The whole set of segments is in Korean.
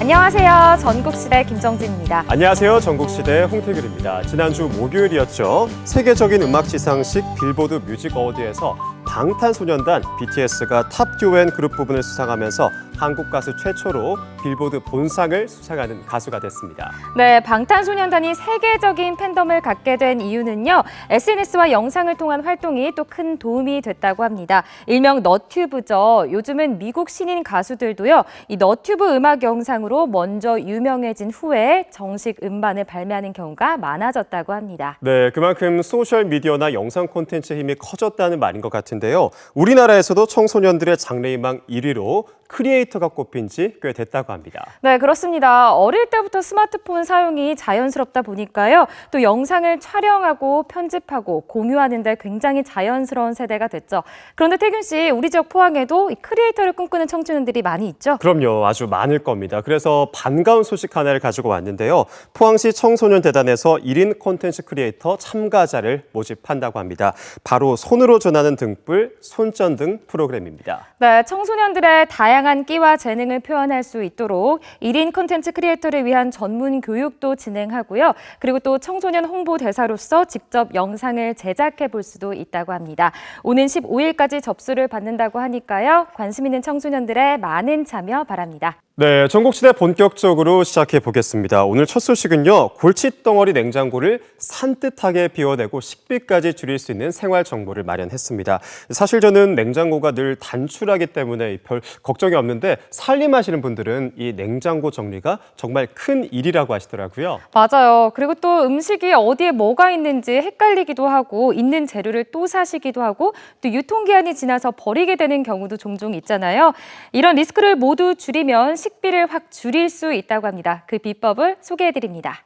안녕하세요. 전국시대 김정진입니다. 안녕하세요. 전국시대 홍태균입니다. 지난주 목요일이었죠. 세계적인 음악 시상식 빌보드 뮤직 어워드에서 방탄소년단 BTS가 탑 듀오앤 그룹 부분을 수상하면서 한국 가수 최초로 빌보드 본상을 수상하는 가수가 됐습니다. 네, 방탄소년단이 세계적인 팬덤을 갖게 된 이유는요. SNS와 영상을 통한 활동이 또 큰 도움이 됐다고 합니다. 일명 너튜브죠. 요즘은 미국 신인 가수들도요. 이 너튜브 음악 영상으로 먼저 유명해진 후에 정식 음반을 발매하는 경우가 많아졌다고 합니다. 네, 그만큼 소셜미디어나 영상 콘텐츠의 힘이 커졌다는 말인 것 같은데요. 우리나라에서도 청소년들의 장래희망 1위로 크리에이터가 꼽힌 지 꽤 됐다고 합니다. 네, 그렇습니다. 어릴 때부터 스마트폰 사용이 자연스럽다 보니까요. 또 영상을 촬영하고 편집하고 공유하는 데 굉장히 자연스러운 세대가 됐죠. 그런데 태균 씨, 우리 지역 포항에도 이 크리에이터를 꿈꾸는 청소년들이 많이 있죠? 그럼요. 아주 많을 겁니다. 그래서 반가운 소식 하나를 가지고 왔는데요. 포항시 청소년 대단에서 1인 콘텐츠 크리에이터 참가자를 모집한다고 합니다. 바로 손으로 전하는 등불, 손전등 프로그램입니다. 네, 청소년들의 다양한 끼와 재능을 표현할 수 있도록 1인 콘텐츠 크리에이터를 위한 전문 교육도 진행하고요. 그리고 또 청소년 홍보 대사로서 직접 영상을 제작해 볼 수도 있다고 합니다. 오는 15일까지 접수를 받는다고 하니까요. 관심 있는 청소년들의 많은 참여 바랍니다. 네, 전국시대 본격적으로 시작해 보겠습니다. 오늘 첫 소식은요. 골칫덩어리 냉장고를 산뜻하게 비워내고 식비까지 줄일 수 있는 생활 정보를 마련했습니다. 사실 저는 냉장고가 늘 단출하기 때문에 별 걱정이 없는데 살림하시는 분들은 이 냉장고 정리가 정말 큰 일이라고 하시더라고요. 맞아요. 그리고 또 음식이 어디에 뭐가 있는지 헷갈리기도 하고 있는 재료를 또 사시기도 하고 또 유통기한이 지나서 버리게 되는 경우도 종종 있잖아요. 이런 리스크를 모두 줄이면 식비를 확 줄일 수 있다고 합니다. 그 비법을 소개해드립니다.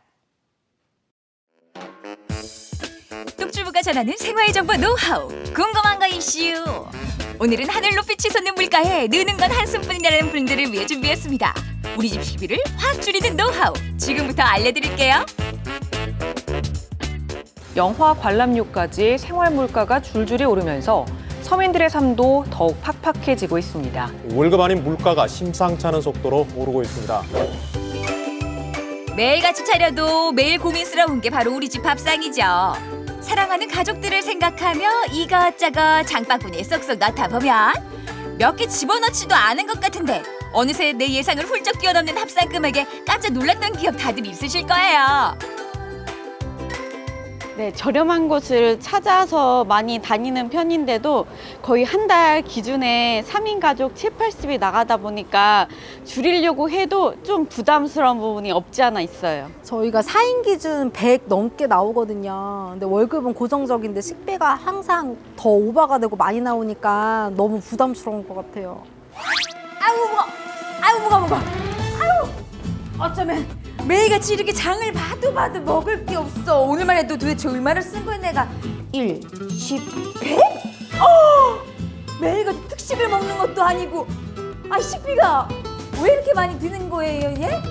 뚝주부가 전하는 생활 정보 노하우 궁금한 거 이슈. 오늘은 하늘 높이 치솟는 물가에 느는 건 한숨뿐이라는 분들을 위해 준비했습니다. 우리 집 식비를 확 줄이는 노하우 지금부터 알려드릴게요. 영화 관람료까지 생활 물가가 줄줄이 오르면서 서민들의 삶도 더욱 팍팍해지고 있습니다. 월급 아닌 물가가 심상치 않은 속도로 오르고 있습니다. 매일같이 차려도 매일 고민스러운 게 바로 우리 집 밥상이죠. 사랑하는 가족들을 생각하며 이것저것 장바구니에 쏙쏙 넣다 보면 몇 개 집어넣지도 않은 것 같은데 어느새 내 예상을 훌쩍 뛰어넘는 합산 금액에 깜짝 놀랐던 기억 다들 있으실 거예요. 네, 저렴한 곳을 찾아서 많이 다니는 편인데도 거의 한 달 기준에 3인 가족 7, 80이 나가다 보니까 줄이려고 해도 좀 부담스러운 부분이 없지 않아 있어요. 저희가 4인 기준 100 넘게 나오거든요. 근데 월급은 고정적인데 식비가 항상 더 오버가 되고 많이 나오니까 너무 부담스러운 것 같아요. 아유 무거워 아유 어쩌면 매일같이 이렇게 장을 봐도 먹을 게 없어. 오늘만 해도 도대체 얼마를 쓴 거야 내가. 1, 10, 100? 매일같이 특식을 먹는 것도 아니고 식비가 왜 이렇게 많이 드는 거예요 얘?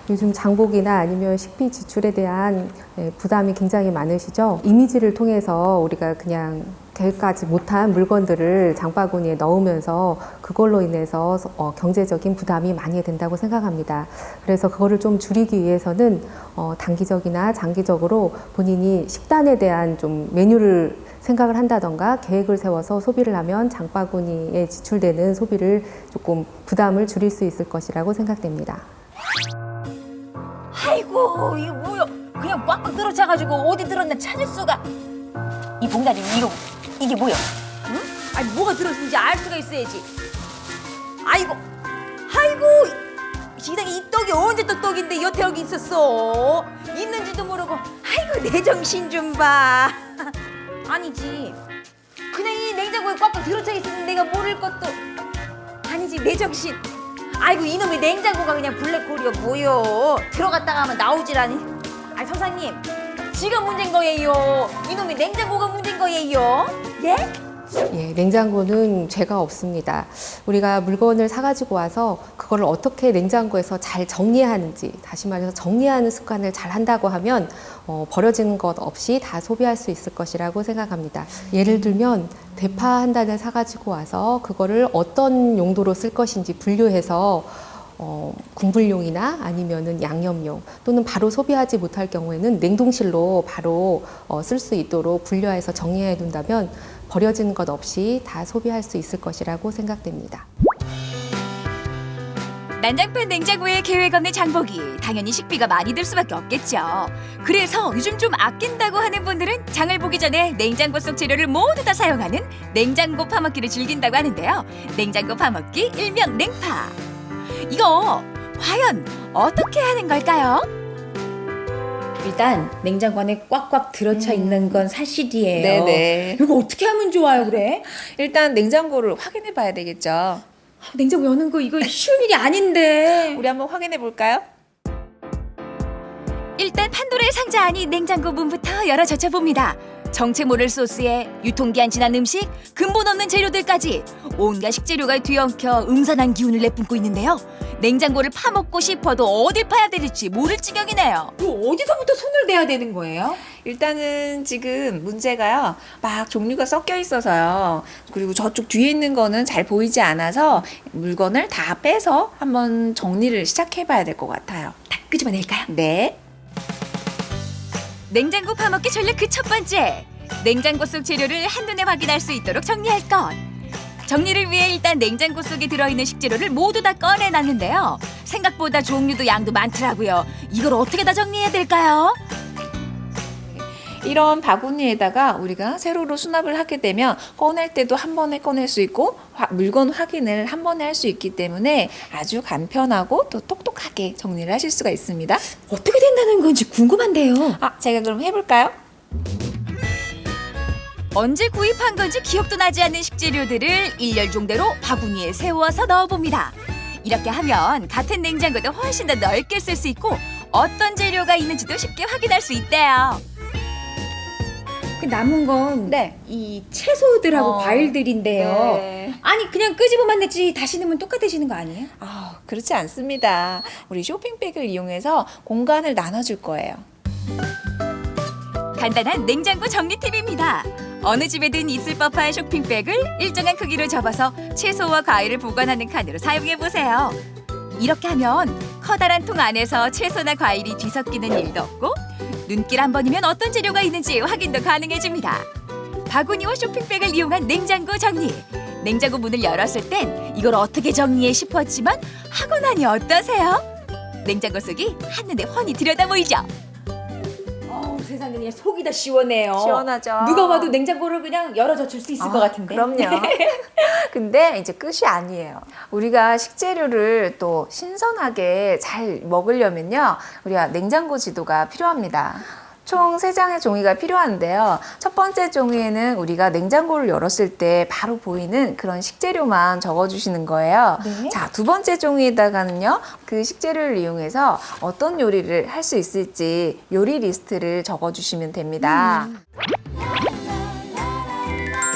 요즘 장복이나 아니면 식비 지출에 대한 부담이 굉장히 많으시죠? 이미지를 통해서 우리가 그냥 계획하지 못한 물건들을 장바구니에 넣으면서 그걸로 인해서 경제적인 부담이 많이 된다고 생각합니다. 그래서 그거를 좀 줄이기 위해서는 단기적이나 장기적으로 본인이 식단에 대한 좀 메뉴를 생각을 한다던가 계획을 세워서 소비를 하면 장바구니에 지출되는 소비를 조금 부담을 줄일 수 있을 것이라고 생각됩니다. 아이고 이거 뭐야? 그냥 꽉꽉 들어차가지고 어디 들었나 찾을 수가. 이 봉다리 이게 뭐야? 응? 아니 뭐가 들었는지 알 수가 있어야지. 아이고 시장에 이 떡이 언제 또 떡인데 여태 여기 있었어? 있는지도 모르고. 아이고 내 정신 좀 봐. 아니지 그냥 이 냉장고에 꽉꽉 들어차 있으면 내가 모를 것도 아니지 내 정신. 아이고 이놈의 냉장고가 그냥 블랙홀이여 뭐여. 들어갔다가 하면 나오질 않니. 아니 선생님 지가 문제인 거예요. 이놈의 냉장고가 문제인 거예요. 예? 예, 냉장고는 죄가 없습니다. 우리가 물건을 사가지고 와서 그거를 어떻게 냉장고에서 잘 정리하는지, 다시 말해서 정리하는 습관을 잘 한다고 하면 버려지는 것 없이 다 소비할 수 있을 것이라고 생각합니다. 예를 들면 대파 한 단을 사가지고 와서 그거를 어떤 용도로 쓸 것인지 분류해서 국물용이나 아니면은 양념용 또는 바로 소비하지 못할 경우에는 냉동실로 바로 쓸 수 있도록 분류해서 정리해 둔다면 버려지는 것 없이 다 소비할 수 있을 것이라고 생각됩니다. 난장판 냉장고에 계획 없는 장보기, 당연히 식비가 많이 들 수밖에 없겠죠. 그래서 요즘 좀 아낀다고 하는 분들은 장을 보기 전에 냉장고 속 재료를 모두 다 사용하는 냉장고 파먹기를 즐긴다고 하는데요. 냉장고 파먹기 일명 냉파. 이거 과연 어떻게 하는 걸까요? 일단 냉장고 안에 꽉꽉 들어차 있는 건 사실이에요. 네네. 이거 어떻게 하면 좋아요, 그래? 일단 냉장고를 확인해 봐야 되겠죠. 냉장고 여는 거 이거 쉬운 일이 아닌데. 우리 한번 확인해 볼까요? 일단 판도라의 상자 안이 냉장고 문부터 열어 젖혀봅니다. 정체 모를 소스에 유통기한 지난 음식, 근본 없는 재료들까지 온갖 식재료가 뒤엉켜 음산한 기운을 내뿜고 있는데요. 냉장고를 파먹고 싶어도 어딜 파야 될지 모를 지경이네요. 이거 어디서부터 손을 대야 되는 거예요? 일단은 지금 문제가요. 막 종류가 섞여 있어서요. 그리고 저쪽 뒤에 있는 거는 잘 보이지 않아서 물건을 다 빼서 한번 정리를 시작해 봐야 될 것 같아요. 다 끄집어낼까요? 네. 냉장고 파먹기 전략 그 첫 번째. 냉장고 속 재료를 한눈에 확인할 수 있도록 정리할 것. 정리를 위해 일단 냉장고 속에 들어있는 식재료를 모두 다 꺼내놨는데요. 생각보다 종류도 양도 많더라고요. 이걸 어떻게 다 정리해야 될까요? 이런 바구니에다가 우리가 세로로 수납을 하게 되면 꺼낼 때도 한 번에 꺼낼 수 있고 물건 확인을 한 번에 할 수 있기 때문에 아주 간편하고 또 똑똑하게 정리를 하실 수가 있습니다. 어떻게 된다는 건지 궁금한데요. 제가 그럼 해볼까요? 언제 구입한 건지 기억도 나지 않는 식재료들을 일렬종대로 바구니에 세워서 넣어봅니다. 이렇게 하면 같은 냉장고도 훨씬 더 넓게 쓸 수 있고 어떤 재료가 있는지도 쉽게 확인할 수 있대요. 그 남은 건 네. 이 채소들하고 과일들인데요. 네. 아니 그냥 끄집어만 냈지 다시 넣으면 똑같아지는 거 아니에요? 그렇지 않습니다. 우리 쇼핑백을 이용해서 공간을 나눠줄 거예요. 간단한 냉장고 정리 팁입니다. 어느 집에든 있을 법한 쇼핑백을 일정한 크기로 접어서 채소와 과일을 보관하는 칸으로 사용해보세요. 이렇게 하면 커다란 통 안에서 채소나 과일이 뒤섞이는 일도 없고 눈길 한 번이면 어떤 재료가 있는지 확인도 가능해집니다. 바구니와 쇼핑백을 이용한 냉장고 정리. 냉장고 문을 열었을 땐 이걸 어떻게 정리해 싶었지만 하고 나니 어떠세요? 냉장고 속이 한눈에 훤히 들여다 보이죠? 세상에 그냥 속이 다 시원해요. 시원하죠. 누가 봐도 냉장고를 그냥 열어 젖힐 수 있을 것 같은데. 그럼요. 근데 이제 끝이 아니에요. 우리가 식재료를 또 신선하게 잘 먹으려면요. 우리가 냉장고 지도가 필요합니다. 총 3장의 종이가 필요한데요. 첫 번째 종이에는 우리가 냉장고를 열었을 때 바로 보이는 그런 식재료만 적어주시는 거예요. 네. 자, 두 번째 종이에다가는요. 그 식재료를 이용해서 어떤 요리를 할 수 있을지 요리 리스트를 적어주시면 됩니다.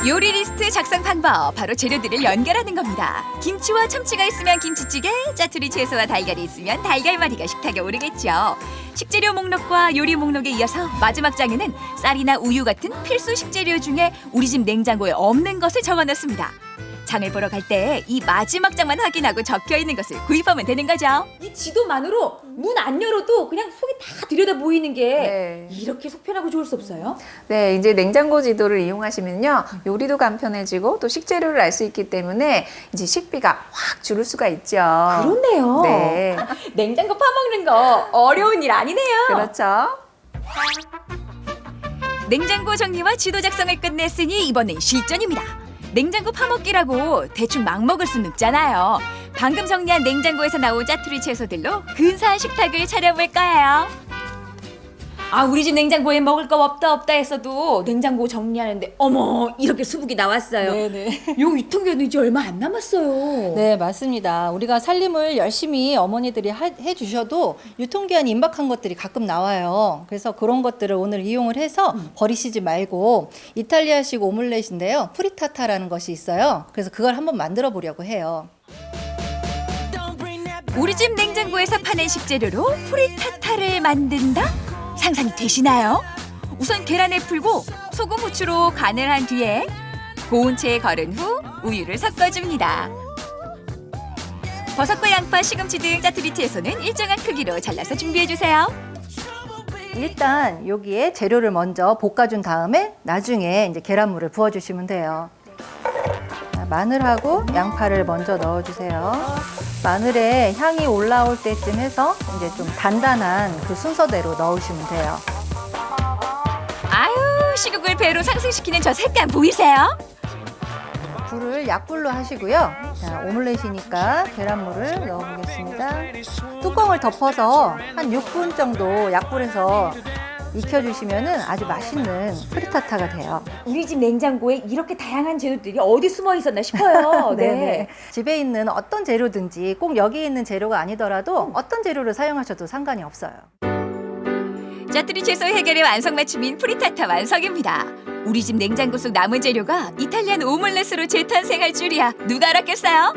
요리 리스트 작성 방법, 바로 재료들을 연결하는 겁니다. 김치와 참치가 있으면 김치찌개, 짜투리 채소와 달걀이 있으면 달걀말이가 식탁에 오르겠죠. 식재료 목록과 요리 목록에 이어서 마지막 장에는 쌀이나 우유 같은 필수 식재료 중에 우리 집 냉장고에 없는 것을 적어놓습니다. 장을 보러 갈 때 이 마지막 장만 확인하고 적혀 있는 것을 구입하면 되는 거죠. 이 지도만으로 문 안 열어도 그냥 속이 다 들여다 보이는 게 네. 이렇게 속편하고 좋을 수 없어요? 네, 이제 냉장고 지도를 이용하시면요. 요리도 간편해지고 또 식재료를 알 수 있기 때문에 이제 식비가 확 줄을 수가 있죠. 그렇네요. 네. 냉장고 파먹는 거 어려운 일 아니네요. 그렇죠. 냉장고 정리와 지도 작성을 끝냈으니 이번엔 실전입니다. 냉장고 파먹기라고 대충 막 먹을 순 없잖아요. 방금 정리한 냉장고에서 나온 짜투리 채소들로 근사한 식탁을 차려볼 거예요. 아, 우리 집 냉장고에 먹을 거 없다 했어도 냉장고 정리하는데 어머 이렇게 수북이 나왔어요. 네네. 요 유통기한도 이제 얼마 안 남았어요. 네, 맞습니다. 우리가 살림을 열심히 어머니들이 해주셔도 유통기한이 임박한 것들이 가끔 나와요. 그래서 그런 것들을 오늘 이용을 해서 버리시지 말고 이탈리아식 오믈렛인데요. 프리타타라는 것이 있어요. 그래서 그걸 한번 만들어 보려고 해요. 우리 집 냉장고에서 파는 식재료로 프리타타를 만든다? 상상이 되시나요? 우선 계란을 풀고 소금 후추로 간을 한 뒤에 고운 채에 걸은 후 우유를 섞어줍니다. 버섯과 양파, 시금치 등 짜투리 채소는 일정한 크기로 잘라서 준비해주세요. 일단 여기에 재료를 먼저 볶아준 다음에 나중에 이제 계란물을 부어주시면 돼요. 자, 마늘하고 양파를 먼저 넣어주세요. 마늘에 향이 올라올 때쯤 해서 이제 좀 단단한 그 순서대로 넣으시면 돼요. 아유, 시국을 배로 상승시키는 저 색감 보이세요? 불을 약불로 하시고요. 자, 오믈렛이니까 계란물을 넣어보겠습니다. 뚜껑을 덮어서 한 6분 정도 약불에서 익혀주시면 아주 맛있는 프리타타가 돼요. 우리 집 냉장고에 이렇게 다양한 재료들이 어디 숨어 있었나 싶어요. 네네. 집에 있는 어떤 재료든지 꼭 여기 있는 재료가 아니더라도 어떤 재료를 사용하셔도 상관이 없어요. 짜투리 채소 해결의 완성 맞춤인 프리타타 완성입니다. 우리 집 냉장고 속 남은 재료가 이탈리안 오믈렛으로 재탄생할 줄이야 누가 알았겠어요?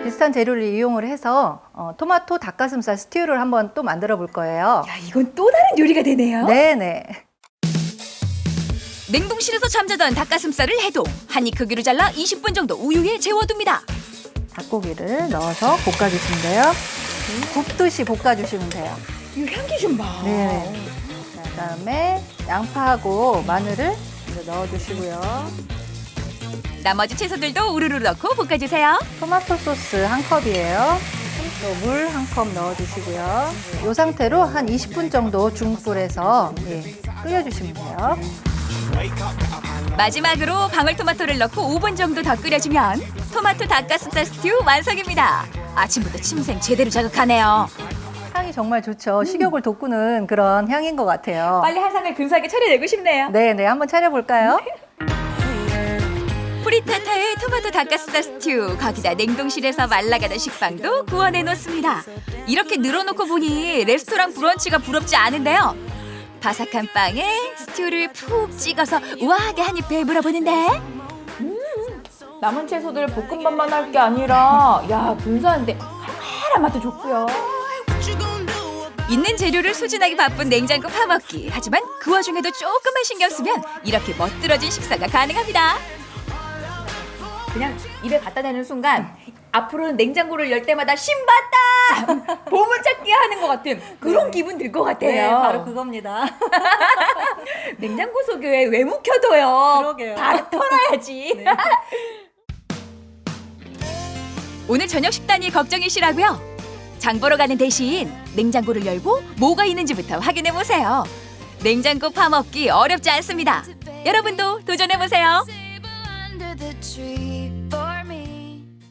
비슷한 재료를 이용을 해서 토마토 닭가슴살 스튜를 한번 또 만들어 볼 거예요. 야, 이건 또 다른 요리가 되네요. 네네. 냉동실에서 잠자던 닭가슴살을 해동. 한 입 크기로 잘라 20분 정도 우유에 재워둡니다. 닭고기를 넣어서 볶아주시면 돼요. 굽듯이 볶아주시면 돼요. 이 향기 좀 봐. 네. 자, 그다음에 양파하고 마늘을 이제 넣어주시고요. 나머지 채소들도 우르르 넣고 볶아주세요. 토마토 소스 한 컵이에요. 또 물 한 컵 넣어주시고요. 이 상태로 한 20분 정도 중불에서 끓여주시면 돼요. 마지막으로 방울토마토를 넣고 5분 정도 더 끓여주면 토마토 닭가슴살 스튜 완성입니다. 아침부터 침샘 제대로 자극하네요. 향이 정말 좋죠. 식욕을 돋구는 그런 향인 것 같아요. 빨리 한 상을 근사하게 차려내고 싶네요. 네네, 한번 차려볼까요? 프리타타의 토마토 닭가슴살 스튜, 거기다 냉동실에서 말라가던 식빵도 구워내 놓습니다. 이렇게 늘어놓고 보니 레스토랑 브런치가 부럽지 않은데요. 바삭한 빵에 스튜를 푹 찍어서 우아하게 한 입 배불러 보는데 남은 채소들 볶음밥만 할 게 아니라 야, 근사한데 칼칼한 맛도 좋고요. 있는 재료를 소진하기 바쁜 냉장고 파먹기. 하지만 그 와중에도 조금만 신경 쓰면 이렇게 멋들어진 식사가 가능합니다. 그냥 입에 갖다 대는 순간 앞으로는 냉장고를 열 때마다 신봤다! 보물찾기 하는 것 같은 그런 기분 들 것 같아요. 네, 바로 그겁니다. 냉장고 속에 왜 묵혀둬요? 그러게요. 다 털어야지. 네. 오늘 저녁 식단이 걱정이시라고요? 장 보러 가는 대신 냉장고를 열고 뭐가 있는지부터 확인해 보세요. 냉장고 파먹기 어렵지 않습니다. 여러분도 도전해 보세요.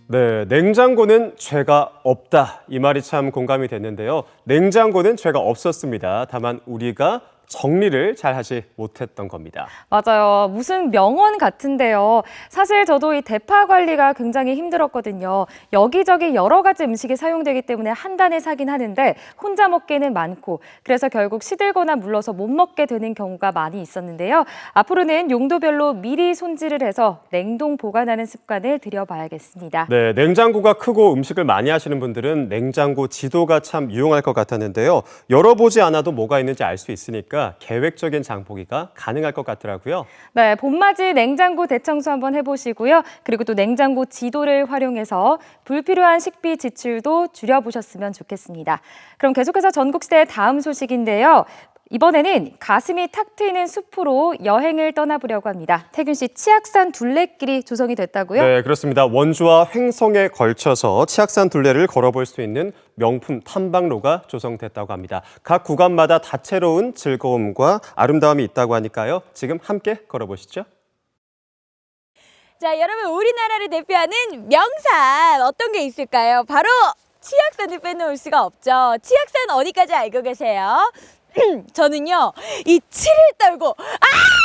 네, 냉장고는 죄가 없다. 이 말이 참 공감이 됐는데요. 냉장고는 죄가 없었습니다. 다만 우리가 정리를 잘 하지 못했던 겁니다. 맞아요. 무슨 명언 같은데요. 사실 저도 이 대파 관리가 굉장히 힘들었거든요. 여기저기 여러 가지 음식이 사용되기 때문에 한 단에 사긴 하는데 혼자 먹기에는 많고 그래서 결국 시들거나 물러서 못 먹게 되는 경우가 많이 있었는데요. 앞으로는 용도별로 미리 손질을 해서 냉동 보관하는 습관을 들여봐야겠습니다. 네, 냉장고가 크고 음식을 많이 하시는 분들은 냉장고 지도가 참 유용할 것 같았는데요. 열어보지 않아도 뭐가 있는지 알 수 있으니까 계획적인 장보기가 가능할 것 같더라고요. 네, 봄맞이 냉장고 대청소 한번 해보시고요. 그리고 또 냉장고 지도를 활용해서 불필요한 식비 지출도 줄여보셨으면 좋겠습니다. 그럼 계속해서 전국시대의 다음 소식인데요. 이번에는 가슴이 탁 트이는 숲으로 여행을 떠나보려고 합니다. 태균 씨, 치악산 둘레길이 조성이 됐다고요? 네, 그렇습니다. 원주와 횡성에 걸쳐서 치악산 둘레를 걸어볼 수 있는 명품 탐방로가 조성됐다고 합니다. 각 구간마다 다채로운 즐거움과 아름다움이 있다고 하니까요. 지금 함께 걸어보시죠. 자, 여러분 우리나라를 대표하는 명산 어떤 게 있을까요? 바로 치악산을 빼놓을 수가 없죠. 치악산 어디까지 알고 계세요? 저는요, 이 치를 떨고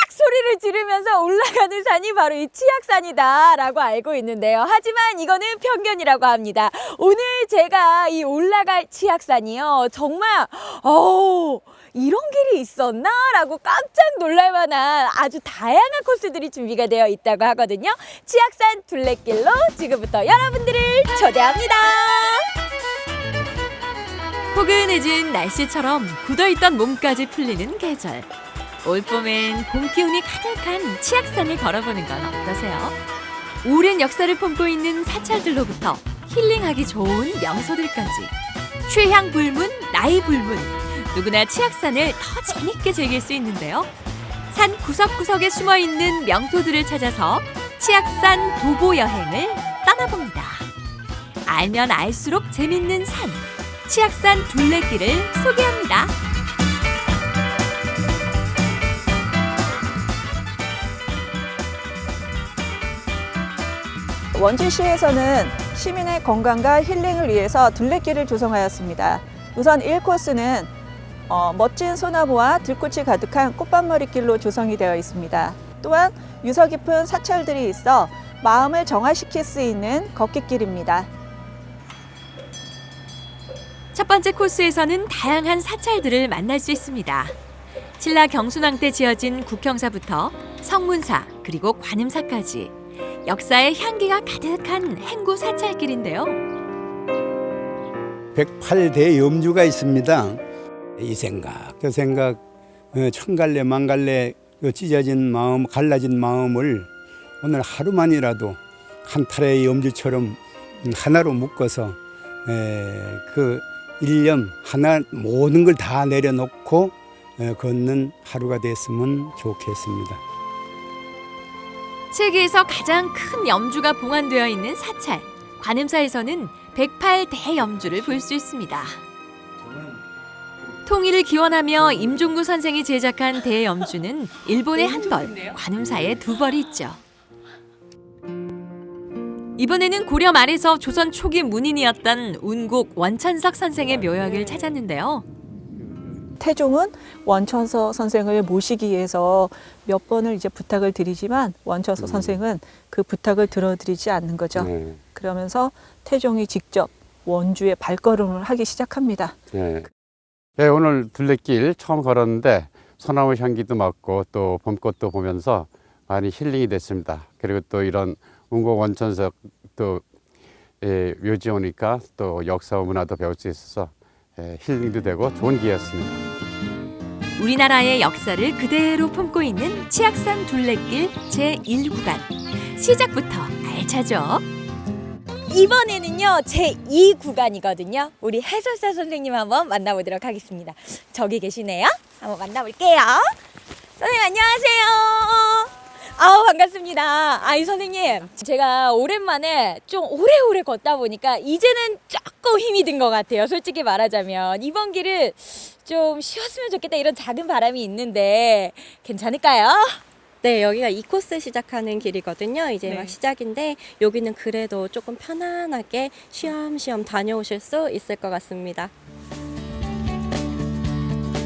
소리를 지르면서 올라가는 산이 바로 이 치악산이다 라고 알고 있는데요. 하지만 이거는 편견이라고 합니다. 오늘 제가 이 올라갈 치악산이요, 정말 이런 길이 있었나? 라고 깜짝 놀랄 만한 아주 다양한 코스들이 준비가 되어 있다고 하거든요. 치악산 둘레길로 지금부터 여러분들을 초대합니다. 포근해진 날씨처럼 굳어있던 몸까지 풀리는 계절. 올봄엔 봄 기운이 가득한 치악산을 걸어보는 건 어떠세요? 오랜 역사를 품고 있는 사찰들로부터 힐링하기 좋은 명소들까지 취향 불문, 나이 불문, 누구나 치악산을 더 재밌게 즐길 수 있는데요. 산 구석구석에 숨어있는 명소들을 찾아서 치악산 도보 여행을 떠나봅니다. 알면 알수록 재밌는 산, 치악산 둘레길을 소개합니다. 원주시에서는 시민의 건강과 힐링을 위해서 둘레길을 조성하였습니다. 우선 1코스는 멋진 소나무와 들꽃이 가득한 꽃밭머리길로 조성이 되어 있습니다. 또한 유서 깊은 사찰들이 있어 마음을 정화시킬 수 있는 걷기길입니다. 첫 번째 코스에서는 다양한 사찰들을 만날 수 있습니다. 신라 경순왕 때 지어진 국형사부터 성문사 그리고 관음사까지 역사의 향기가 가득한 행구 사찰길인데요. 108대 염주가 있습니다. 이 생각, 그 생각, 천갈래 만갈래 찢어진 마음, 갈라진 마음을 오늘 하루만이라도 한 탈의 염주처럼 하나로 묶어서 그 일념 하나 모든 걸 다 내려놓고 걷는 하루가 됐으면 좋겠습니다. 세계에서 가장 큰 염주가 봉안되어 있는 사찰, 관음사에서는 108대 염주를 볼 수 있습니다. 통일을 기원하며 임종구 선생이 제작한 대염주는 일본에 한 벌, 관음사에 2벌이 있죠. 이번에는 고려 말에서 조선 초기 문인이었던 운곡 원천석 선생의 묘역을 찾았는데요. 태종은 원천석 선생을 모시기 위해서 몇 번을 이제 부탁을 드리지만 원천석 선생은 그 부탁을 들어드리지 않는 거죠. 그러면서 태종이 직접 원주에 발걸음을 하기 시작합니다. 네, 오늘 둘레길 처음 걸었는데 소나무 향기도 맡고 또 봄꽃도 보면서 많이 힐링이 됐습니다. 그리고 또 이런 운곡 원천석 또 묘지 오니까 또 역사와 문화도 배울 수 있어서 힐링도 되고 좋은 기회였습니다. 우리나라의 역사를 그대로 품고 있는 치악산 둘레길 제1구간. 시작부터 알차죠? 이번에는요, 제2구간이거든요. 우리 해설사 선생님 한번 만나보도록 하겠습니다. 저기 계시네요. 한번 만나볼게요. 선생님 안녕하세요. 아우 반갑습니다. 아이 선생님, 제가 오랜만에 좀 오래오래 걷다 보니까 이제는 조금 힘이 든 것 같아요. 솔직히 말하자면 이번 길을 좀 쉬었으면 좋겠다 이런 작은 바람이 있는데 괜찮을까요? 네, 여기가 2코스 시작하는 길이거든요. 이제 막 시작인데 여기는 그래도 조금 편안하게 쉬엄쉬엄 다녀오실 수 있을 것 같습니다.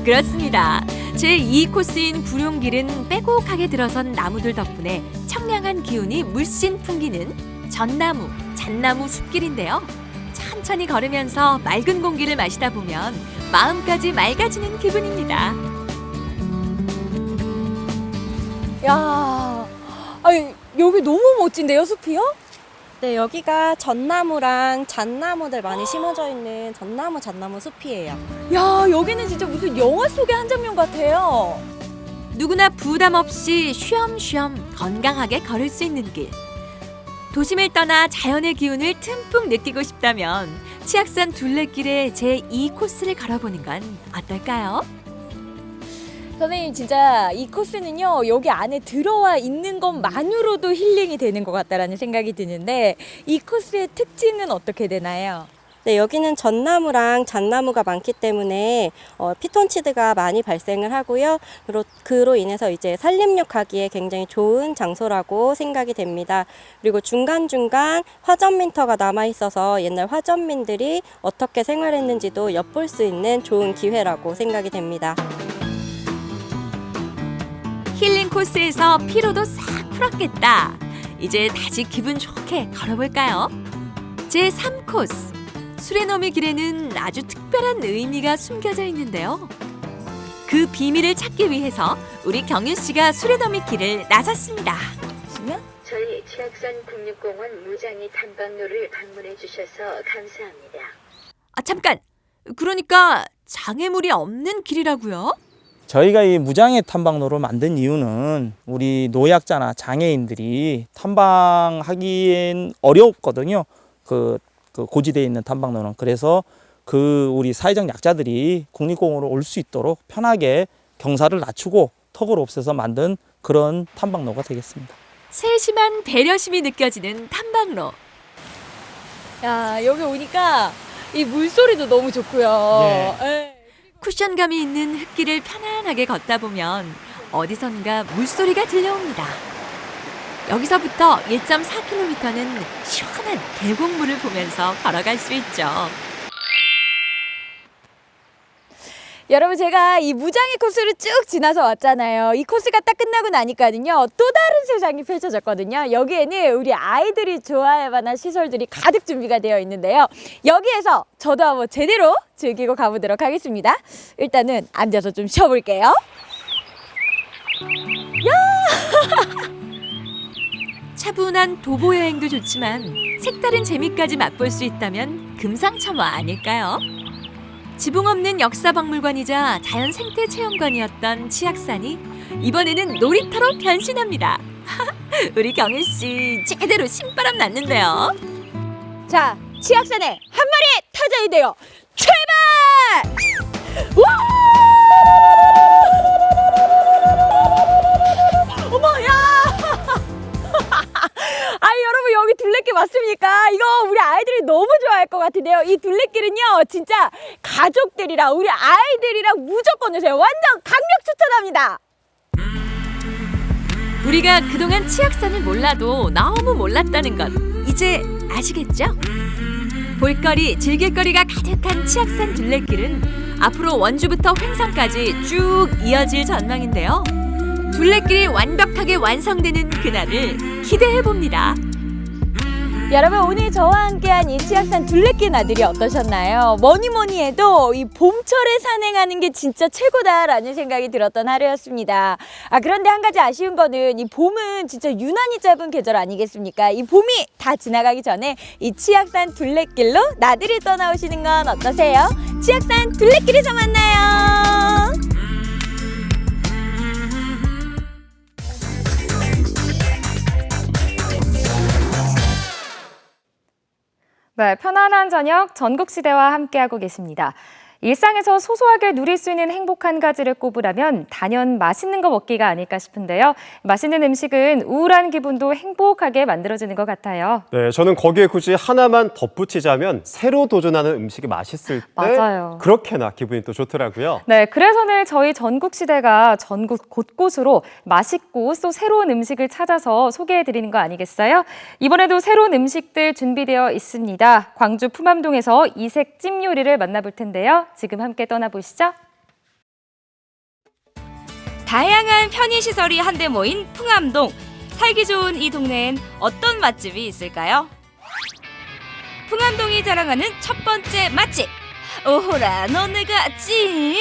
그렇습니다. 제2코스인 구룡길은 빼곡하게 들어선 나무들 덕분에 청량한 기운이 물씬 풍기는 전나무, 잣나무 숲길인데요. 천천히 걸으면서 맑은 공기를 마시다 보면 마음까지 맑아지는 기분입니다. 야, 여기 너무 멋진데요, 숲이요? 네, 여기가 전나무랑 잣나무들 많이 심어져 있는 전나무, 잣나무 숲이에요. 야, 여기는 진짜 무슨 영화 속의 한 장면 같아요. 누구나 부담 없이 쉬엄쉬엄 건강하게 걸을 수 있는 길. 도심을 떠나 자연의 기운을 듬뿍 느끼고 싶다면 치악산 둘레길의 제2코스를 걸어보는 건 어떨까요? 선생님 진짜 이 코스는요 여기 안에 들어와 있는 것만으로도 힐링이 되는 것 같다라는 생각이 드는데 이 코스의 특징은 어떻게 되나요? 네, 여기는 전나무랑 잣나무가 많기 때문에 피톤치드가 많이 발생을 하고요. 그로 인해서 이제 산림욕하기에 굉장히 좋은 장소라고 생각이 됩니다. 그리고 중간중간 화전민터가 남아 있어서 옛날 화전민들이 어떻게 생활했는지도 엿볼 수 있는 좋은 기회라고 생각이 됩니다. 힐링 코스에서 피로도 싹 풀었겠다. 이제 다시 기분 좋게 걸어볼까요? 제3코스. 수레너미 길에는 아주 특별한 의미가 숨겨져 있는데요. 그 비밀을 찾기 위해서 우리 경윤 씨가 수레너미 길을 나섰습니다. 저희 치악산 국립공원 무장이 탐방로를 방문해 주셔서 감사합니다. 잠깐! 그러니까 장애물이 없는 길이라고요? 저희가 이 무장애 탐방로를 만든 이유는 우리 노약자나 장애인들이 탐방하기엔 어렵거든요. 그 고지대에 있는 탐방로는. 그래서 우리 사회적 약자들이 국립공원으로 올 수 있도록 편하게 경사를 낮추고 턱을 없애서 만든 그런 탐방로가 되겠습니다. 세심한 배려심이 느껴지는 탐방로. 야, 여기 오니까 이 물소리도 너무 좋고요. 예. 쿠션감이 있는 흙길을 편안하게 걷다 보면 어디선가 물소리가 들려옵니다. 여기서부터 1.4km는 시원한 계곡물을 보면서 걸어갈 수 있죠. 여러분, 제가 이 무장애 코스를 쭉 지나서 왔잖아요. 이 코스가 딱 끝나고 나니까는요, 또 다른 세상이 펼쳐졌거든요. 여기에는 우리 아이들이 좋아할 만한 시설들이 가득 준비가 되어 있는데요. 여기에서 저도 한번 제대로 즐기고 가보도록 하겠습니다. 일단은 앉아서 좀 쉬어볼게요. 야! 차분한 도보 여행도 좋지만 색다른 재미까지 맛볼 수 있다면 금상첨화 아닐까요? 지붕 없는 역사박물관이자 자연 생태 체험관이었던 치악산이 이번에는 놀이터로 변신합니다. 우리 경일 씨 제대로 신바람 났는데요. 자, 치악산에 한 마리 타자야 돼요. 출발! 와! 어머, 야! 아니, 여러분, 여기 둘레길 맞습니까? 이거 우리 아이들이 너무 좋아할 것 같은데요. 이 둘레길은요, 진짜 가족들이랑 우리 아이들이랑 무조건 오세요. 완전 강력 추천합니다. 우리가 그동안 치악산을 몰라도 너무 몰랐다는 것 이제 아시겠죠? 볼거리, 즐길거리가 가득한 치악산 둘레길은 앞으로 원주부터 횡성까지 쭉 이어질 전망인데요. 둘레길이 완벽하게 완성되는 그날을 기대해봅니다. 여러분, 오늘 저와 함께한 이 치악산 둘레길 나들이 어떠셨나요? 뭐니 해도 이 봄철에 산행하는 게 진짜 최고다라는 생각이 들었던 하루였습니다. 그런데 한 가지 아쉬운 거는 이 봄은 진짜 유난히 짧은 계절 아니겠습니까? 이 봄이 다 지나가기 전에 이 치악산 둘레길로 나들이 떠나오시는 건 어떠세요? 치악산 둘레길에서 만나요. 네, 편안한 저녁 전국시대와 함께하고 계십니다. 일상에서 소소하게 누릴 수 있는 행복 한 가지를 꼽으라면 단연 맛있는 거 먹기가 아닐까 싶은데요. 맛있는 음식은 우울한 기분도 행복하게 만들어주는 것 같아요. 네, 저는 거기에 굳이 하나만 덧붙이자면 새로 도전하는 음식이 맛있을 때 맞아요. 그렇게나 기분이 또 좋더라고요. 네, 그래서 오늘 저희 전국시대가 전국 곳곳으로 맛있고 또 새로운 음식을 찾아서 소개해드리는 거 아니겠어요? 이번에도 새로운 음식들 준비되어 있습니다. 광주 품암동에서 이색 찜 요리를 만나볼 텐데요. 지금 함께 떠나보시죠. 다양한 편의시설이 한데 모인 풍암동. 살기 좋은 이 동네엔 어떤 맛집이 있을까요? 풍암동이 자랑하는 첫 번째 맛집. 오호라, 너네가 찜?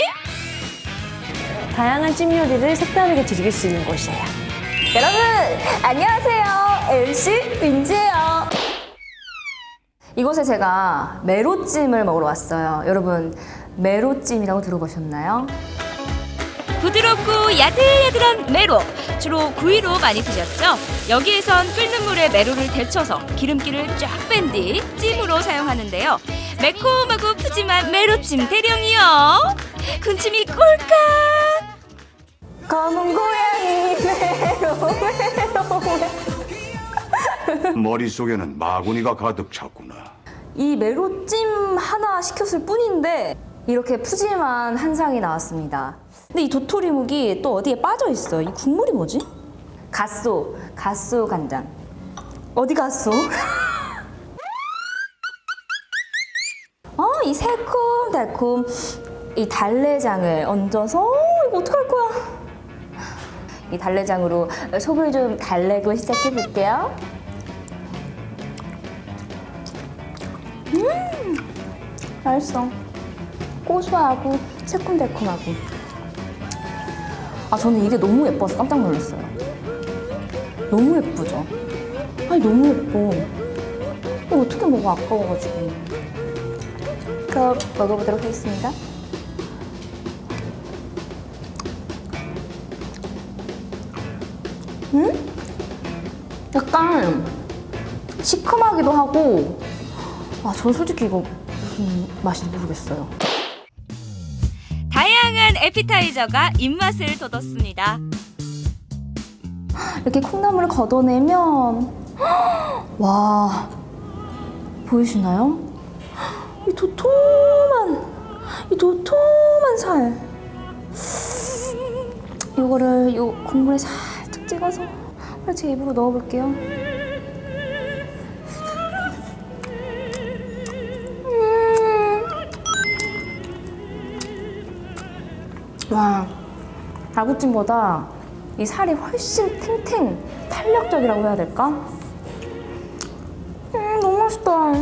다양한 찜 요리를 색다르게 즐길 수 있는 곳이에요. 여러분, 안녕하세요. MC 은지예요. 이곳에 제가 메로찜을 먹으러 왔어요. 여러분, 메로찜이라고 들어보셨나요? 부드럽고 야들야들한 메로. 주로 구이로 많이 드셨죠? 여기에선 끓는 물에 메로를 데쳐서 기름기를 쫙 뺀 뒤 찜으로 사용하는데요. 매콤하고 푸짐한 메로찜 대령이요. 군침이 꼴깍. 검은 고양이 메로. 머릿속에는 마구니가 가득 찼구나. 이 메로찜 하나 시켰을 뿐인데 이렇게 푸짐한 한상이 나왔습니다. 근데 이 도토리묵이 또 어디에 빠져 있어요. 이 국물이 뭐지? 갓소 간장. 어디 갔어? 이 새콤달콤 이 달래장을 얹어서 이거 어떡할 거야? 이 달래장으로 속을 좀 달래고 시작해 볼게요. 맛있어. 고소하고 새콤달콤하고. 저는 이게 너무 예뻐서 깜짝 놀랐어요. 너무 예쁘죠? 아니 너무 예뻐. 이거 어떻게 먹어 아까워가지고. 그럼 먹어보도록 하겠습니다. 약간 시큼하기도 하고 전 솔직히 이거 무슨 맛인지 모르겠어요. 다양한 에피타이저가 입맛을 돋웠습니다. 이렇게 콩나물을 걷어내면 와 보이시나요? 이 도톰한 살 이거를 요 국물에 살짝 찍어서 제 입으로 넣어볼게요. 와, 아구찜보다 이 살이 훨씬 탱탱 탄력적이라고 해야 될까? 너무 맛있다.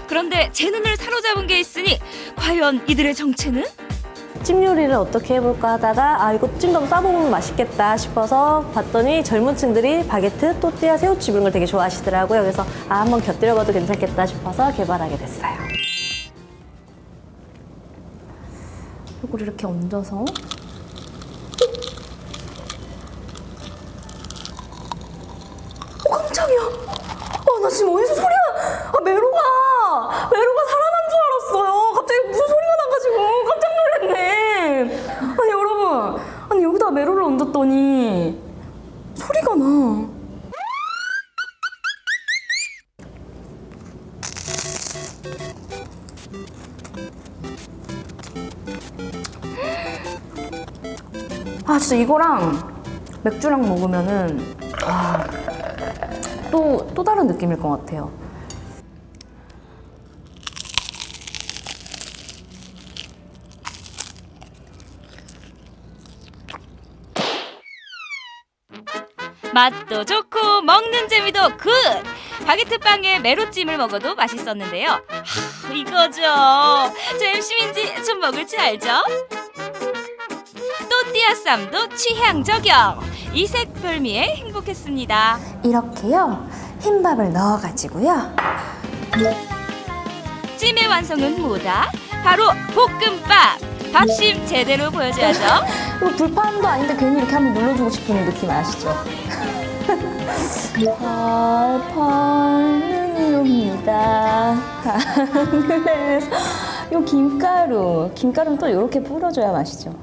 그런데 제 눈을 사로잡은 게 있으니 과연 이들의 정체는? 찜 요리를 어떻게 해볼까 하다가 이거 찜도 한번 싸먹으면 맛있겠다 싶어서 봤더니 젊은 층들이 바게트, 또띠아, 새우찜 이런 걸 되게 좋아하시더라고요. 그래서 한번 곁들여봐도 괜찮겠다 싶어서 개발하게 됐어요. 이걸 이렇게 얹어서 깜짝이야. 나 지금 어디서 소리가 메로가 살아난 줄 알았어요. 갑자기 무슨 소리가 나가지고 깜짝 놀랐네. 아니 여러분, 여기다 메로를 얹었더니 소리가 나. 진짜 이거랑 맥주랑 먹으면은 또 다른 느낌일 것 같아요. 맛도 좋고 먹는 재미도 굿! 바게트 빵에 메로찜을 먹어도 맛있었는데요. 이거죠. 저 MC민지 좀 먹을 줄 알죠? 또띠아 쌈도 취향 저격! 이색 별미에 행복했습니다. 이렇게요. 흰밥을 넣어가지고요. 찜의 완성은 뭐다? 바로 볶음밥! 밥심 제대로 보여줘야죠. 이거 불판도 아닌데 괜히 이렇게 한번 눌러주고 싶은 느낌 아시죠? 팔팔는 이옵니다. 그래서 요 김가루는 또 이렇게 뿌려줘야 맛이죠.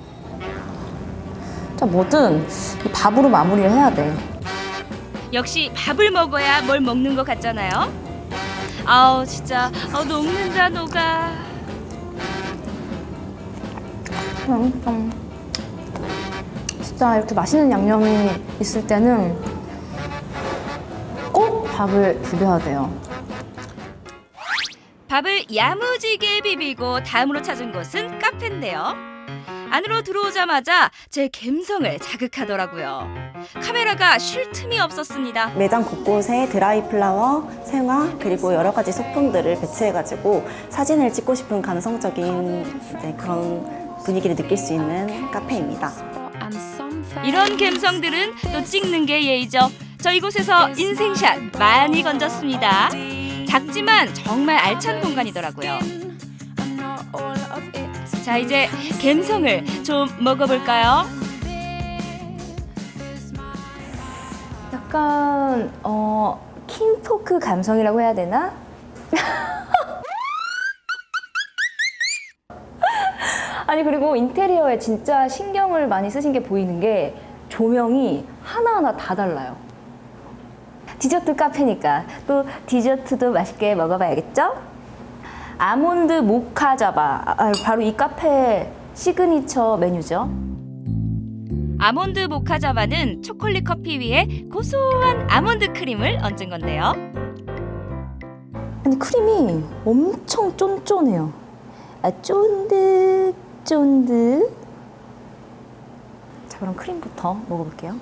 자, 뭐든 이 밥으로 마무리를 해야 돼. 역시 밥을 먹어야 뭘 먹는 것 같잖아요. 진짜 녹는다 녹아. 진짜 이렇게 맛있는 양념이 있을 때는 꼭 밥을 비벼야 돼요. 밥을 야무지게 비비고 다음으로 찾은 곳은 카페인데요. 안으로 들어오자마자 제 감성을 자극하더라고요. 카메라가 쉴 틈이 없었습니다. 매장 곳곳에 드라이 플라워, 생화 그리고 여러 가지 소품들을 배치해가지고 사진을 찍고 싶은 감성적인 그런 분위기를 느낄 수 있는 카페입니다. 이런 감성들은 또 찍는 게 예의죠. 저 이곳에서 인생샷 많이 건졌습니다. 작지만 정말 알찬 공간이더라고요. 자, 이제 감성을 좀 먹어볼까요? 약간 킹토크 감성이라고 해야 되나? 아니 그리고 인테리어에 진짜 신경을 많이 쓰신 게 보이는 게 조명이 하나하나 다 달라요. 디저트 카페니까 또 디저트도 맛있게 먹어봐야겠죠? 아몬드 모카 자바. 바로 이 카페 시그니처 메뉴죠. 아몬드 모카자바는 초콜릿 커피 위에 고소한 아몬드 크림을 얹은 건데요. 아니 크림이 엄청 쫀쫀해요. 쫀득쫀득. 자, 그럼 크림부터 먹어볼게요.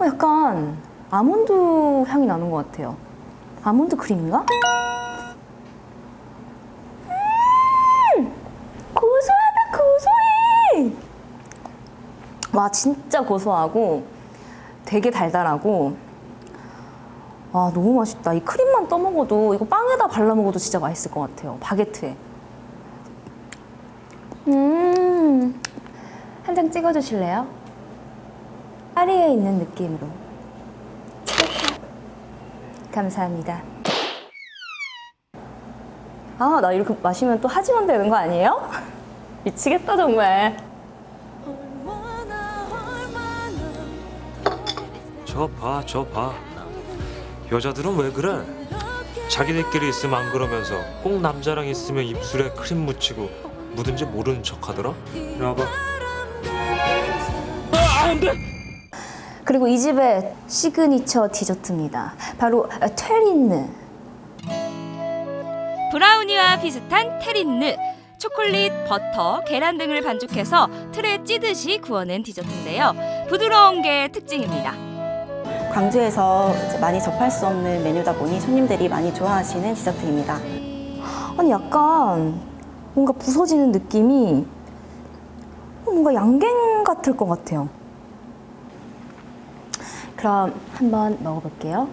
약간 아몬드 향이 나는 것 같아요. 아몬드 크림인가? 고소하다, 고소해! 와, 진짜 고소하고 되게 달달하고 와, 너무 맛있다. 이 크림만 떠먹어도 이거 빵에다 발라 먹어도 진짜 맛있을 것 같아요. 바게트에. 한 장 찍어주실래요? 파리에 있는 느낌으로. 감사합니다. 아, 나 이렇게 마시면 또 하지만 되는 거 아니에요? 미치겠다, 정말. 저 봐. 여자들은 왜 그래? 자기네끼리 있으면 안 그러면서 꼭 남자랑 있으면 입술에 크림 묻히고 묻은지 모르는 척 하더라? 이리 와봐. 안 돼! 그리고 이 집의 시그니처 디저트입니다. 바로 테린느. 브라우니와 비슷한 테린느. 초콜릿, 버터, 계란 등을 반죽해서 틀에 찌듯이 구워낸 디저트인데요. 부드러운 게 특징입니다. 광주에서 많이 접할 수 없는 메뉴다 보니 손님들이 많이 좋아하시는 디저트입니다. 아니, 약간 뭔가 부서지는 느낌이 뭔가 양갱 같을 것 같아요. 그럼 한번 먹어볼게요.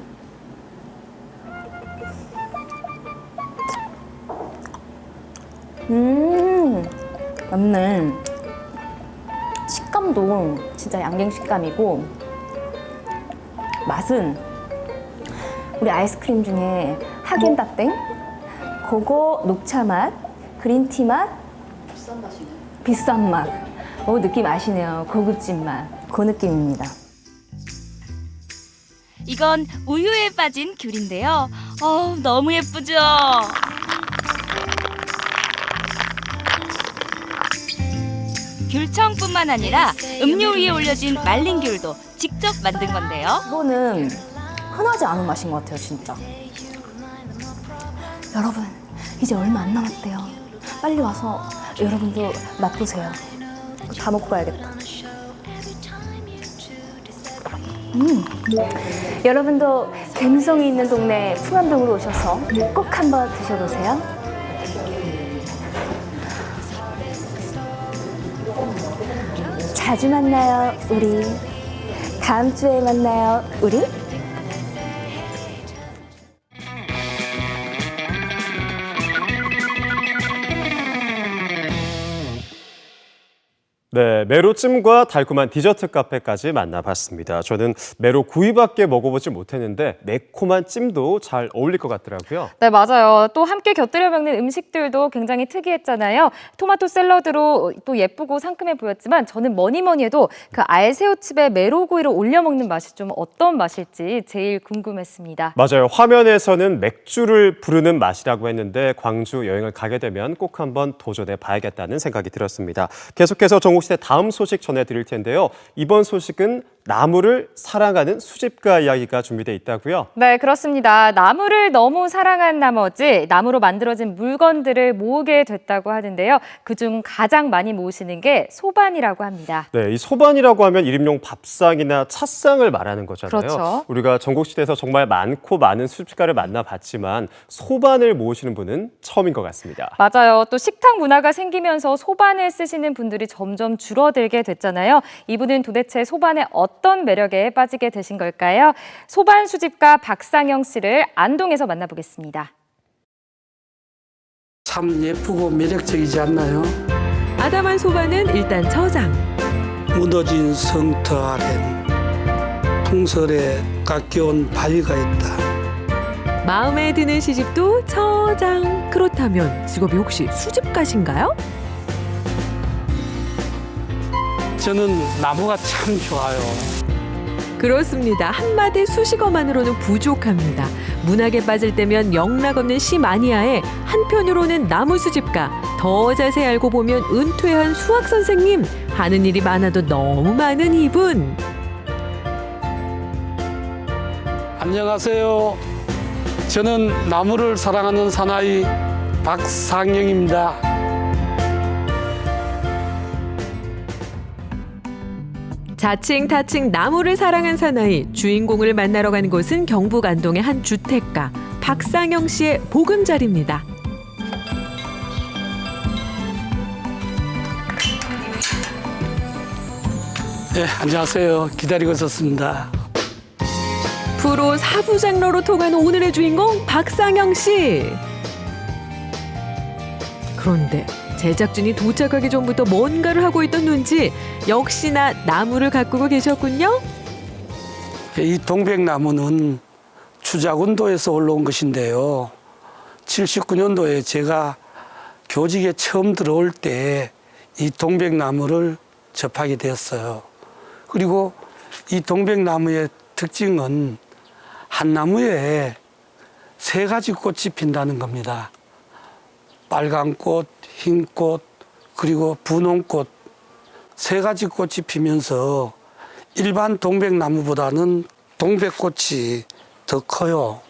맞네. 식감도 진짜 양갱 식감이고 맛은 우리 아이스크림 중에 하겐다땡 그거 녹차 맛, 그린티 맛, 비싼 맛이네. 비싼 맛. 느낌 아시네요. 고급진 맛. 그 느낌입니다. 이건 우유에 빠진 귤인데요. 너무 예쁘죠? 귤청뿐만 아니라 음료 위에 올려진 말린 귤도 직접 만든 건데요. 이거는 흔하지 않은 맛인 것 같아요, 진짜. 여러분, 이제 얼마 안 남았대요. 빨리 와서 여러분도 맛보세요. 다 먹고 가야겠다. 여러분도 갬성이 있는 동네 풍암동으로 오셔서 꼭 한번 드셔보세요. 자주 만나요, 우리. 다음 주에 만나요, 우리. 네, 메로찜과 달콤한 디저트 카페까지 만나봤습니다. 저는 메로 구이밖에 먹어보지 못했는데 매콤한 찜도 잘 어울릴 것 같더라고요. 네, 맞아요. 또 함께 곁들여 먹는 음식들도 굉장히 특이했잖아요. 토마토 샐러드로 또 예쁘고 상큼해 보였지만 저는 뭐니 해도 그 알새우칩에 메로구이를 올려 먹는 맛이 좀 어떤 맛일지 제일 궁금했습니다. 맞아요. 화면에서는 맥주를 부르는 맛이라고 했는데 광주 여행을 가게 되면 꼭 한번 도전해 봐야겠다는 생각이 들었습니다. 계속해서 정옥시대 다음 소식 전해드릴 텐데요. 이번 소식은 나무를 사랑하는 수집가 이야기가 준비되어 있다고요? 네, 그렇습니다. 나무를 너무 사랑한 나머지 나무로 만들어진 물건들을 모으게 됐다고 하는데요. 그중 가장 많이 모으시는 게 소반이라고 합니다. 네, 이 소반이라고 하면 일임용 밥상이나 찻상을 말하는 거잖아요. 그렇죠. 우리가 전국시대에서 정말 많고 많은 수집가를 만나봤지만 소반을 모으시는 분은 처음인 것 같습니다. 맞아요. 또 식탁 문화가 생기면서 소반을 쓰시는 분들이 점점 줄어들게 됐잖아요. 이분은 도대체 소반의 어떤 매력에 빠지게 되신 걸까요? 소반 수집가 박상영 씨를 안동에서 만나보겠습니다. 참 예쁘고 매력적이지 않나요? 아담한 소반은 일단 저장. 무너진 성터 아래는 풍설에 깎여온 바위가 있다. 마음에 드는 시집도 저장. 그렇다면 직업이 혹시 수집가신가요? 저는 나무가 참 좋아요. 그 그렇습니다. 한마디 수식어만으로는 부족합니다. 문학에 빠질 때면 영락없는 시 마니아에 한편으로는 나무 수집가, 더 자세히 알고 보면 은퇴한 수학 선생님, 하는 일이 많아도 너무 많은 이분. 안녕하세요. 저는 나무를 사랑하는 사나이 박상영입니다. 자칭 타칭 나무를 사랑한 사나이, 주인공을 만나러 간 곳은 경북 안동의 한 주택가, 박상영 씨의 보금자리입니다. 네, 안녕하세요. 기다리고 있었습니다. 프로 사부장로로 통하는 오늘의 주인공 박상영 씨. 그런데 제작진이 도착하기 전부터 뭔가를 하고 있던 눈치, 역시나 나무를 가꾸고 계셨군요. 이 동백나무는 추자군도에서 올라온 것인데요. 79년도에 제가 교직에 처음 들어올 때 이 동백나무를 접하게 되었어요. 그리고 이 동백나무의 특징은 한 나무에 3가지 꽃이 핀다는 겁니다. 빨간 꽃, 흰 꽃, 그리고 분홍꽃 3가지 꽃이 피면서 일반 동백나무보다는 동백꽃이 더 커요.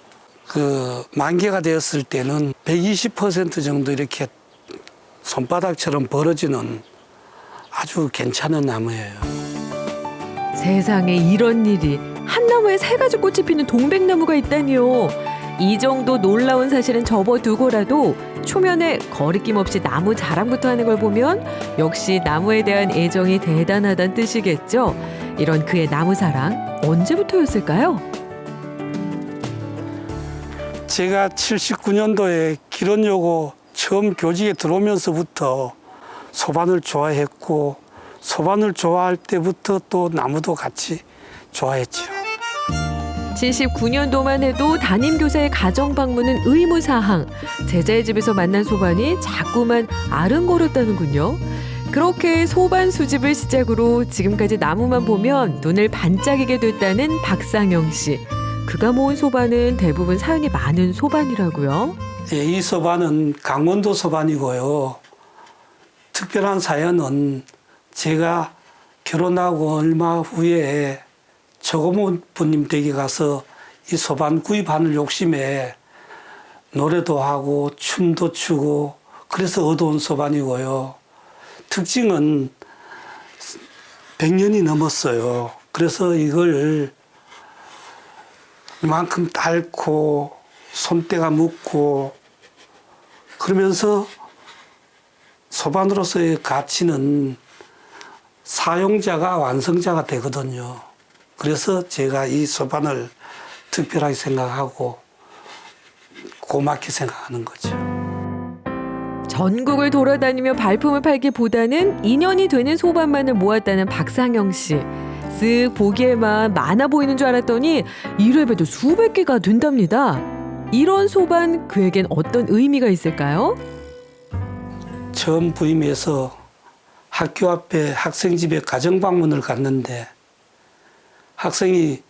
만개가 되었을 때는 120% 정도 이렇게 손바닥처럼 벌어지는 아주 괜찮은 나무예요. 세상에 이런 일이, 한 나무에 3가지 꽃이 피는 동백나무가 있다니요. 이 정도 놀라운 사실은 접어두고라도 초면에 거리낌 없이 나무 자랑부터 하는 걸 보면 역시 나무에 대한 애정이 대단하다는 뜻이겠죠. 이런 그의 나무 사랑 언제부터였을까요? 제가 79년도에 기론여고 처음 교직에 들어오면서부터 소반을 좋아했고, 소반을 좋아할 때부터 또 나무도 같이 좋아했죠. 79년도만 해도 담임교사의 가정 방문은 의무사항. 제자의 집에서 만난 소반이 자꾸만 아른거렸다는군요. 그렇게 소반 수집을 시작으로 지금까지 나무만 보면 눈을 반짝이게 됐다는 박상영 씨. 그가 모은 소반은 대부분 사연이 많은 소반이라고요. 예, 이 소반은 강원도 소반이고요. 특별한 사연은 제가 결혼하고 얼마 후에 조고모부님 댁에 가서 이 소반 구입하는 욕심에 노래도 하고 춤도 추고 그래서 얻어온 소반이고요. 특징은 100년이 넘었어요. 그래서 이걸 이만큼 닳고 손때가 묻고 그러면서 소반으로서의 가치는 사용자가 완성자가 되거든요. 그래서 제가 이 소반을 특별하게 생각하고 고맙게 생각하는 거죠. 전국을 돌아다니며 발품을 팔기보다는 인연이 되는 소반만을 모았다는 박상영 씨. 쓱 보기에만 많아 보이는 줄 알았더니 이래봬도 수백 개가 된답니다. 이런 소반 그에겐 어떤 의미가 있을까요? 처음 부임해서 학교 앞에 학생 집에 가정 방문을 갔는데 학생이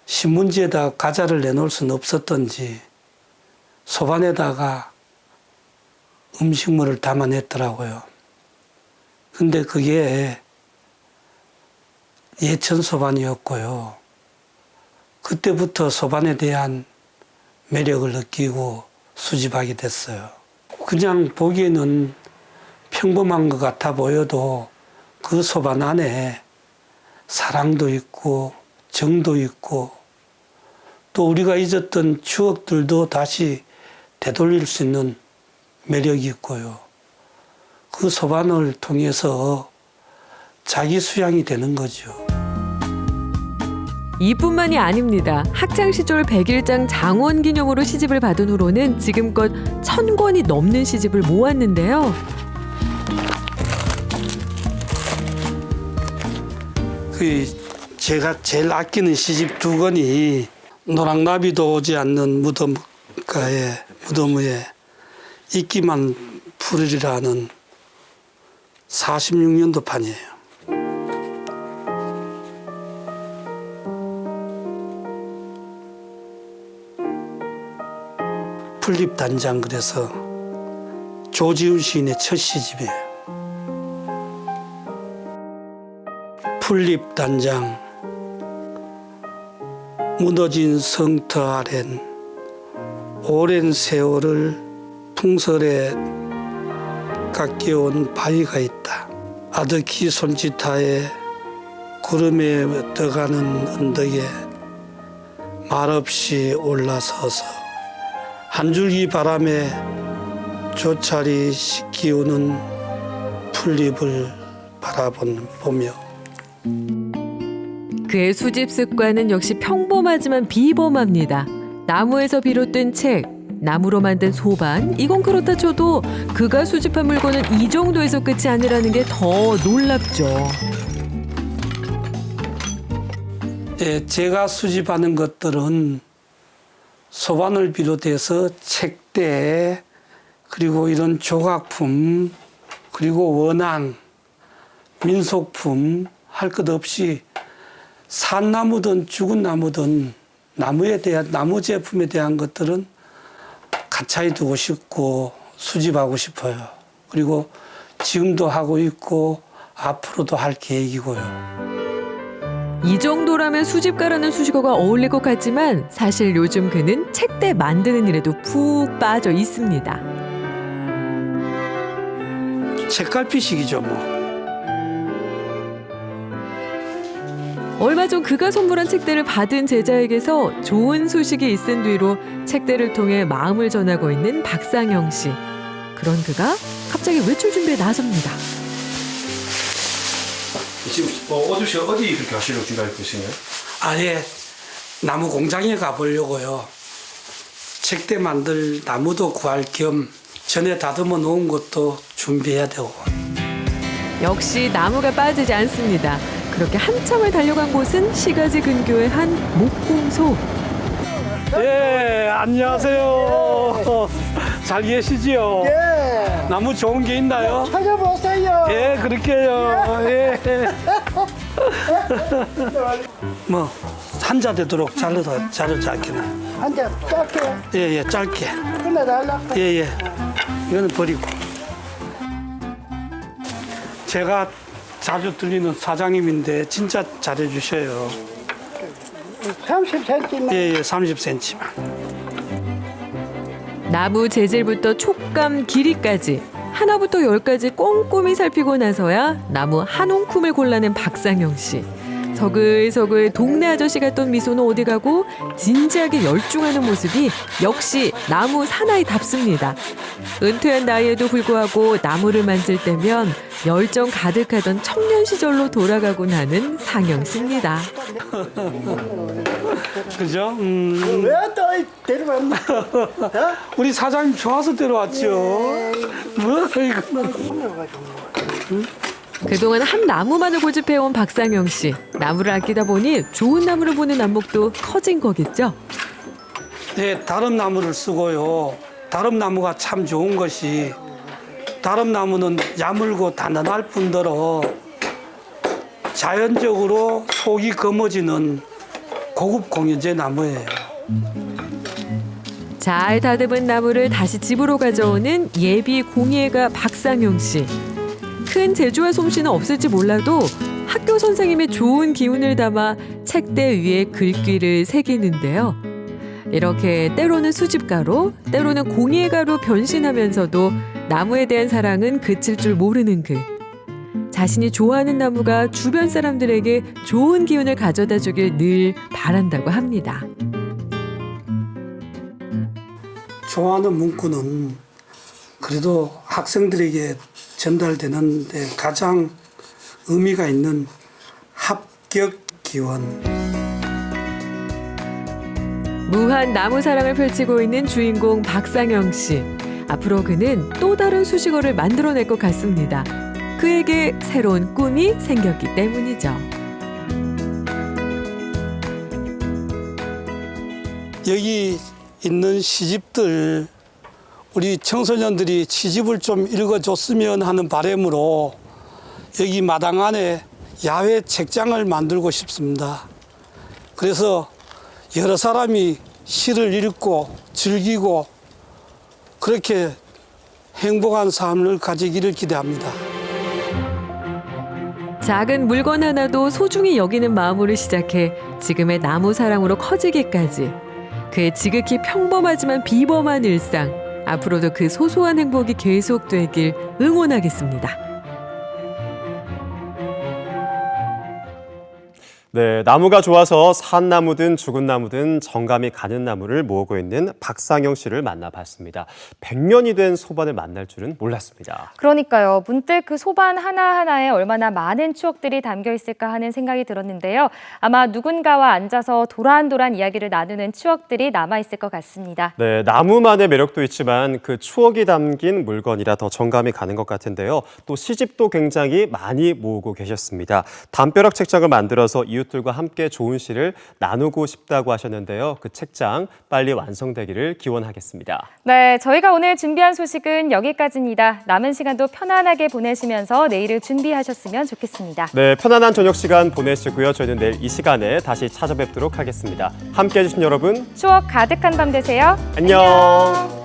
신문지에다 과자를 내놓을 수는 없었던지 소반에다가 음식물을 담아냈더라고요. 근데 그게 예천 소반이었고요. 그때부터 소반에 대한 매력을 느끼고 수집하게 됐어요. 그냥 보기에는 평범한 것 같아 보여도 그 소반 안에 사랑도 있고 정도 있고 또 우리가 잊었던 추억들도 다시 되돌릴 수 있는 매력이 있고요. 그 소반을 통해서 자기 수양이 되는 거죠. 이뿐만이 아닙니다. 학창시절 100일장 장원 기념으로 시집을 받은 후로는 지금껏 1000권이 넘는 시집을 모았는데요. 제가 제일 아끼는 시집 2권이 노랑나비도 오지 않는 무덤 위에 있기만 부르리라는 46년도 판이에요. 풀립단장 그래서 조지훈 시인의 첫 시집이에요. 풀립단장 무너진 성터 아랜 오랜 세월을 풍설에 깎여온 바위가 있다. 아득히 손짓하에 구름에 떠가는 언덕에 말없이 올라서서 한 줄기 바람에 조차리 씻기우는 풀잎을 바라보며 그의 수집 습관은 역시 평범하지만 비범합니다. 나무에서 비롯된 책, 나무로 만든 소반, 이건 그렇다 쳐도 그가 수집한 물건은 이 정도에서 끝이 아니라는 게 더 놀랍죠. 예, 제가 수집하는 것들은 소반을 비롯해서 책대, 그리고 이런 조각품, 그리고 원앙, 민속품 할 것 없이 산 나무든 죽은 나무든 나무 제품에 대한 것들은 가차에 두고 싶고 수집하고 싶어요. 그리고 지금도 하고 있고 앞으로도 할 계획이고요. 이 정도라면 수집가라는 수식어가 어울릴 것 같지만 사실 요즘 그는 책대 만드는 일에도 푹 빠져 있습니다. 책갈피식이죠 뭐. 얼마 전 그가 선물한 책대를 받은 제자에게서 좋은 소식이 있은 뒤로 책대를 통해 마음을 전하고 있는 박상영 씨. 그런 그가 갑자기 외출 준비에 나섭니다. 지금 어디 그렇게 하시려고 준비하고 계시나요? 아예 나무 공장에 가보려고요. 책대 만들 나무도 구할 겸 전에 다듬어 놓은 것도 준비해야 되고. 역시 나무가 빠지지 않습니다. 그렇게 한참을 달려간 곳은 시가지 근교의 한 목공소. 예, 안녕하세요. 잘 계시지요? 예. 나무 좋은 게 있나요? 찾아보세요. 예, 그렇게요. 예. 뭐 한자 되도록 자르지 않겠나? 한자 짧게. 예, 짧게. 끝내달라고. 예. 이거는 버리고. 제가 자주 들리는 사장님인데 진짜 잘해주셔요. 30cm만. 예, 30cm만. 나무 재질부터 촉감, 길이까지 하나부터 열까지 꼼꼼히 살피고 나서야 나무 한 움큼을 골라낸 박상영 씨. 서글서글 동네 아저씨 같던 미소는 어디 가고 진지하게 열중하는 모습이 역시 나무 사나이답습니다. 은퇴한 나이에도 불구하고 나무를 만질 때면 열정 가득하던 청년 시절로 돌아가곤 하는 상영 씨입니다. 그죠? 왜 또 데려왔나? 우리 사장님 좋아서 데려왔죠. 뭐 이거? 그동안 한 나무만을 고집해온 박상영 씨. 나무를 아끼다 보니 좋은 나무를 보는 안목도 커진 거겠죠? 네, 다름나무를 쓰고요. 다름나무가 참 좋은 것이 다름나무는 야물고 단단할 뿐더러 자연적으로 속이 검어지는 고급 공유제 나무예요. 잘 다듬은 나무를 다시 집으로 가져오는 예비 공예가 박상영 씨. 큰 재주와 솜씨는 없을지 몰라도 학교 선생님의 좋은 기운을 담아 책대 위에 글귀를 새기는데요. 이렇게 때로는 수집가로, 때로는 공예가로 변신하면서도 나무에 대한 사랑은 그칠 줄 모르는 그. 자신이 좋아하는 나무가 주변 사람들에게 좋은 기운을 가져다 주길 늘 바란다고 합니다. 좋아하는 문구는 그래도 학생들에게 전달되는데 가장 의미가 있는 합격 기원. 무한 나무 사랑을 펼치고 있는 주인공 박상영 씨. 앞으로 그는 또 다른 수식어를 만들어낼 것 같습니다. 그에게 새로운 꿈이 생겼기 때문이죠. 여기 있는 시집들 우리 청소년들이 시집을 좀 읽어줬으면 하는 바람으로 여기 마당 안에 야외 책장을 만들고 싶습니다. 그래서 여러 사람이 시를 읽고 즐기고 그렇게 행복한 삶을 가지기를 기대합니다. 작은 물건 하나도 소중히 여기는 마음으로 시작해 지금의 나무 사랑으로 커지기까지 그의 지극히 평범하지만 비범한 일상, 앞으로도 그 소소한 행복이 계속되길 응원하겠습니다. 네, 나무가 좋아서 산 나무든 죽은 나무든 정감이 가는 나무를 모으고 있는 박상영 씨를 만나봤습니다. 100년이 된 소반을 만날 줄은 몰랐습니다. 그러니까요. 문득 그 소반 하나하나에 얼마나 많은 추억들이 담겨 있을까 하는 생각이 들었는데요. 아마 누군가와 앉아서 도란도란 이야기를 나누는 추억들이 남아있을 것 같습니다. 네, 나무만의 매력도 있지만 그 추억이 담긴 물건이라 더 정감이 가는 것 같은데요. 또 시집도 굉장히 많이 모으고 계셨습니다. 담벼락 책장을 만들어서 이웃들과 함께 좋은 시를 나누고 싶다고 하셨는데요. 그 책장 빨리 완성되기를 기원하겠습니다. 네, 저희가 오늘 준비한 소식은 여기까지입니다. 남은 시간도 편안하게 보내시면서 내일을 준비하셨으면 좋겠습니다. 네, 편안한 저녁 시간 보내시고요. 저희는 내일 이 시간에 다시 찾아뵙도록 하겠습니다. 함께해 주신 여러분, 추억 가득한 밤 되세요. 안녕.